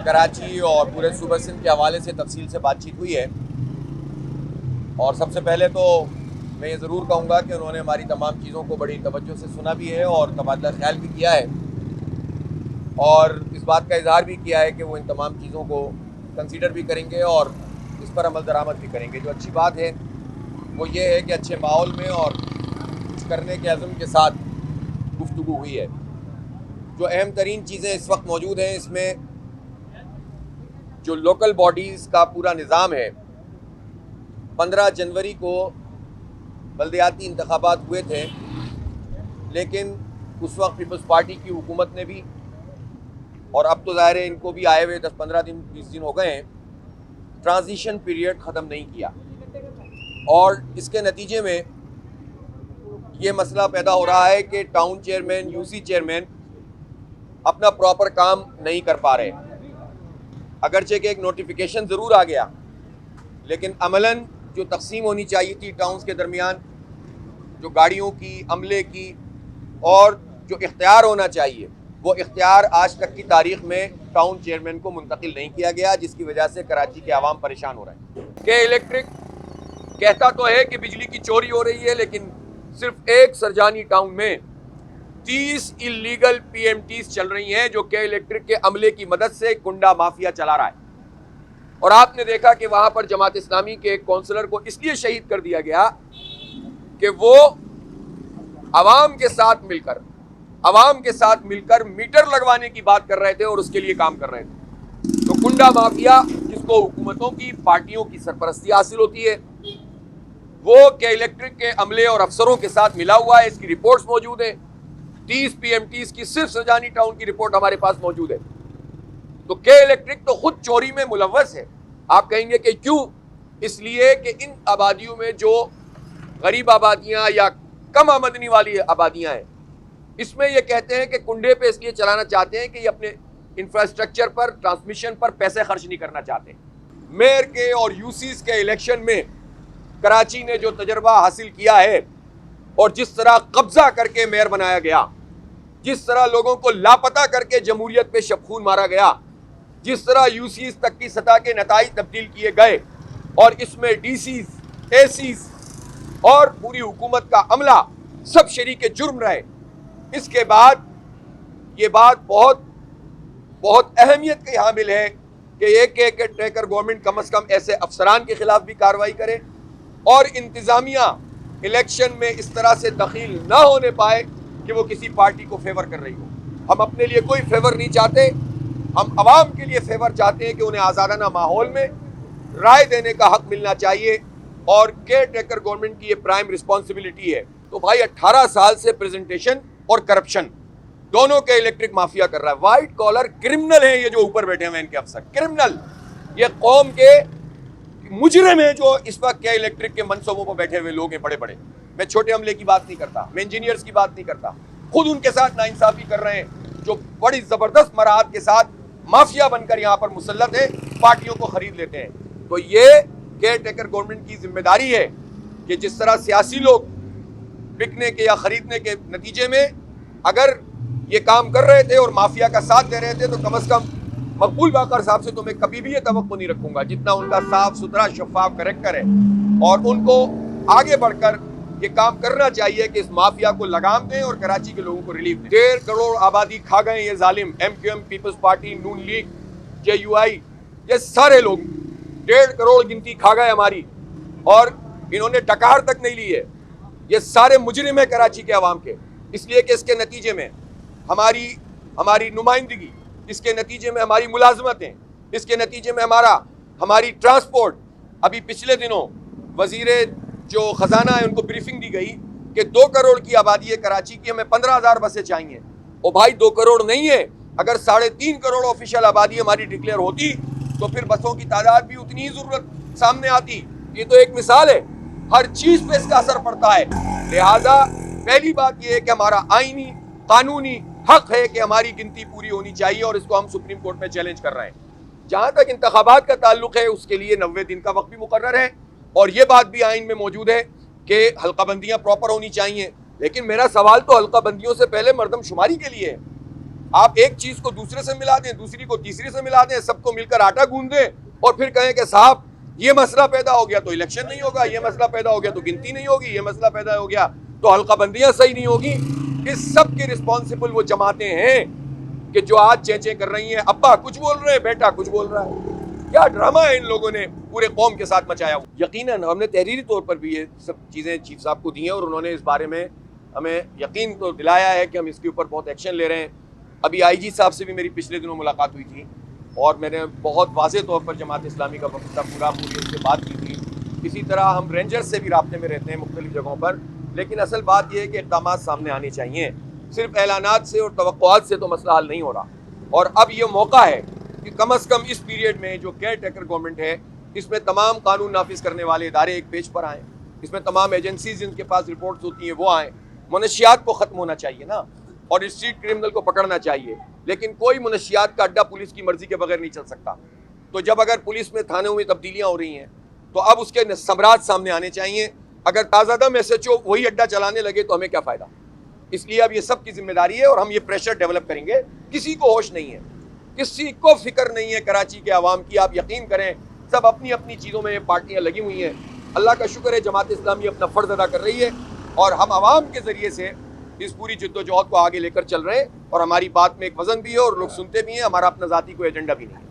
कराची और पूरे सूबा सिंध के हवाले से तफसील से बातचीत हुई है। और सबसे पहले तो मैं ये ज़रूर कहूँगा कि उन्होंने हमारी तमाम चीज़ों को बड़ी तवज्जो से सुना भी है और तबादला ख्याल भी किया है और इस बात का इजहार भी किया है कि वो इन तमाम चीज़ों को कंसीडर भी करेंगे और इस पर अमल दरामद भी करेंगे। जो अच्छी बात है वो ये है कि अच्छे माहौल में और कुछ करने के अज़्म के साथ गुफ्तगू हुई है। जो अहम तरीन चीज़ें इस वक्त मौजूद हैं, इसमें जो लोकल बॉडीज़ का पूरा निज़ाम है, 15 जनवरी को बल्दियाती इंतखाबात हुए थे, लेकिन उस वक्त पीपल्स पार्टी की हुकूमत ने भी, और अब तो ज़ाहिर है इनको भी आए हुए 10-15 दिन 20 दिन हो गए हैं, ट्रांजिशन पीरियड ख़त्म नहीं किया और इसके नतीजे में ये मसला पैदा हो रहा है कि टाउन चेयरमैन, यूसी चेयरमैन अपना प्रॉपर काम नहीं कर पा रहे। अगरचे कि एक नोटिफिकेशन ज़रूर आ गया, लेकिन अमलन जो तकसीम होनी चाहिए थी टाउन्स के दरमियान, जो गाड़ियों की, अमले की और जो इख्तियार होना चाहिए, वो इख्तियार आज तक की तारीख में टाउन चेयरमैन को मुंतकिल नहीं किया गया, जिसकी वजह से कराची के आवाम परेशान हो रहे हैं। के इलेक्ट्रिक कहता तो है कि बिजली की चोरी हो रही है, लेकिन सिर्फ एक सरजानी टाउन में 30 इलीगल PMTs चल रही हैं जो के इलेक्ट्रिक के अमले की मदद से कुंडा माफिया चला रहा है। और आपने देखा कि वहां पर जमात इस्लामी के एक काउंसलर को इसलिए शहीद कर दिया गया कि वो आवाम के साथ मिलकर मीटर लगवाने की बात कर रहे थे और उसके लिए काम कर रहे थे। तो कुंडा माफिया, जिसको हुकूमतों की, पार्टियों की सरपरस्ती हासिल होती है, वो के इलेक्ट्रिक के अमले और अफसरों के साथ मिला हुआ है। इसकी रिपोर्ट्स मौजूद है। 30 PMTs की सिर्फ सरजानी टाउन की रिपोर्ट हमारे पास मौजूद है। तो के इलेक्ट्रिक तो खुद चोरी में मुलव्वस है। आप कहेंगे कि क्यों? इसलिए कि इन आबादियों में जो गरीब आबादियां या कम आमदनी वाली आबादियां हैं, इसमें ये कहते हैं कि कुंडे पे इसलिए चलाना चाहते हैं कि ये अपने इंफ्रास्ट्रक्चर पर, ट्रांसमिशन पर पैसे खर्च नहीं करना चाहते। मेयर के और यूसीज के इलेक्शन में कराची ने जो तजर्बा हासिल किया है और जिस तरह कब्जा करके मेयर बनाया गया, जिस तरह लोगों को लापता करके जमहूरियत पे शबखून मारा गया, जिस तरह यूसीज तक की सतह के नताइज तब्दील किए गए और इसमें DCs, ACs और पूरी हुकूमत का अमला सब शरीके जुर्म रहे, इसके बाद ये बात बहुत बहुत अहमियत की हामिल है कि एक ट्रैकर गवर्नमेंट कम अज कम ऐसे अफसरान के खिलाफ भी कार्रवाई करे और इंतजामिया इलेक्शन में इस तरह से दखील ना होने पाए कि वो किसी पार्टी को फेवर कर रही हो। हम अपने लिए कोई फेवर नहीं चाहते, हम आवाम के लिए फेवर चाहते हैं कि उन्हें आज़ादाना माहौल में राय देने का हक मिलना चाहिए और केयर टेकर गवर्नमेंट की ये प्राइम रिस्पॉन्सिबिलिटी है। तो भाई 18 साल से प्रेजेंटेशन और करप्शन दोनों के इलेक्ट्रिक माफिया कर रहा है। व्हाइट कॉलर क्रिमिनल है ये जो ऊपर बैठे हुए इनके अफसर, क्रिमिनल, ये कौम के मुजरिम है जो इस वक्त के इलेक्ट्रिक के मनसूबों पर बैठे हुए लोग हैं बड़े बड़े। मैं छोटे अमले की बात नहीं करता, मैं इंजीनियर्स की बात नहीं करता, खुद उनके साथ नाइंसाफी कर रहे हैं जो बड़ी जबरदस्त मराहत के साथ माफिया बनकर यहाँ पर मुसल्लत है, पार्टियों को खरीद लेते हैं। तो ये केयर टेकर गवर्नमेंट की जिम्मेदारी है कि जिस तरह सियासी लोग बिकने के या खरीदने के नतीजे में अगर ये काम कर रहे थे और माफिया का साथ दे रहे थे, तो कम अज कम मकबूल बाकर साहब से तो मैं कभी भी ये तवक्को नहीं रखूंगा, जितना उनका साफ सुथरा शफाफ करेक्टर है, और उनको आगे बढ़कर ये काम करना चाहिए कि इस माफिया को लगाम दें और कराची के लोगों को रिलीफ दें। 1.5 करोड़ आबादी खा गए ये जालिम MQM, पीपल्स पार्टी, नून लीग, JUI, ये सारे लोग 1.5 करोड़ गिनती खा गए हमारी, और इन्होंने डकार तक नहीं ली है। ये सारे मुजरिम है कराची के अवाम के, इसलिए कि इसके नतीजे में हमारी नुमाइंदगी, इसके नतीजे में हमारी मुलाजमतें, इसके नतीजे में हमारी ट्रांसपोर्ट। अभी पिछले दिनों वजीरे जो खजाना है उनको ब्रीफिंग दी गई कि 2 करोड़ की आबादी है कराची की, हमें 15,000 बसें चाहिए। ओ भाई 2 करोड़ नहीं है, अगर 3.5 करोड़ ऑफिशियल आबादी हमारी डिक्लेयर होती तो फिर बसों की तादाद भी उतनी ही जरूरत सामने आती। ये तो एक मिसाल है, हर चीज पे इसका असर पड़ता है। लिहाजा पहली बात यह है कि हमारा आईनी कानूनी हक है कि हमारी गिनती पूरी होनी चाहिए और इसको हम सुप्रीम कोर्ट में चैलेंज कर रहे हैं। जहां तक इंतखाबात का ताल्लुक है, उसके लिए 90 दिन का वक्त भी मुकर्रर है और ये बात भी आइन में मौजूद है कि हल्काबंदियां प्रॉपर होनी चाहिए। लेकिन मेरा सवाल तो हल्काबंदियों से पहले मर्दमशुमारी के लिए है। आप एक चीज को दूसरे से मिला दें, दूसरी को तीसरी से मिला दें, सबको मिलकर आटा गूंद दें और फिर कहें कि साहब ये मसला पैदा हो गया तो इलेक्शन नहीं होगा, ये मसला पैदा हो गया तो गिनती नहीं होगी, ये मसला पैदा हो गया तो हल्का बंदियां सही नहीं होगी। इस सब के रिस्पॉन्सिबल वो जमातें हैं कि जो आज चेंचे कर रही हैं, अब्बा कुछ बोल रहे हैं, बेटा कुछ बोल रहा है। क्या ड्रामा है इन लोगों ने पूरे कौम के साथ मचाया हुआ। यकीनन हमने तहरीरी तौर पर भी ये सब चीज़ें चीफ साहब को दी हैं और उन्होंने इस बारे में हमें यकीन तो दिलाया है कि हम इसके ऊपर बहुत एक्शन ले रहे हैं। अभी आईजी साहब से भी मेरी पिछले दिनों मुलाकात हुई थी और मैंने बहुत वाज़ेह तौर पर जमात इस्लामी का वफद पूरी उससे बात की थी। इसी तरह हम रेंजर्स से भी राब्ते में रहते हैं मुख्तलिफ जगहों पर, लेकिन असल बात यह है कि इक़दामात सामने आने चाहिए। सिर्फ ऐलानात से और तवक्कुआत से तो मसला हल नहीं हो रहा। और अब ये मौका है कि कम से कम इस पीरियड में जो केयर टेकर गवर्नमेंट है, इसमें तमाम कानून नाफिज करने वाले इदारे एक पेज पर आएँ, इसमें तमाम एजेंसीज जिनके पास रिपोर्ट्स होती हैं वो आएँ। मनशियात को ख़त्म होना चाहिए ना, और स्ट्रीट क्रिमिनल को पकड़ना चाहिए, लेकिन कोई मनशियात का अड्डा पुलिस की मर्जी के बगैर नहीं चल सकता। तो जब अगर पुलिस में थानों में तब्दीलियाँ हो रही हैं तो अब उसके समराज सामने आने चाहिए। अगर ताज़ादम SHO वही अड्डा चलाने लगे तो हमें क्या फ़ायदा। इसलिए अब ये सब की जिम्मेदारी है और हम ये प्रेशर डेवलप करेंगे। किसी को होश नहीं है, किसी को फिक्र नहीं है कराची के आवाम की। आप यकीन करें सब अपनी अपनी चीज़ों में पार्टियाँ लगी हुई हैं। अल्लाह का शुक्र है जमात इस्लामी अपना फ़र्ज अदा कर रही है और हम आवाम के ज़रिए से इस पूरी जद्दोजहद को आगे लेकर चल रहे हैं। और हमारी बात में एक वज़न भी है और लोग सुनते भी हैं। हमारा अपना ज़ाती कोई एजेंडा भी नहीं है।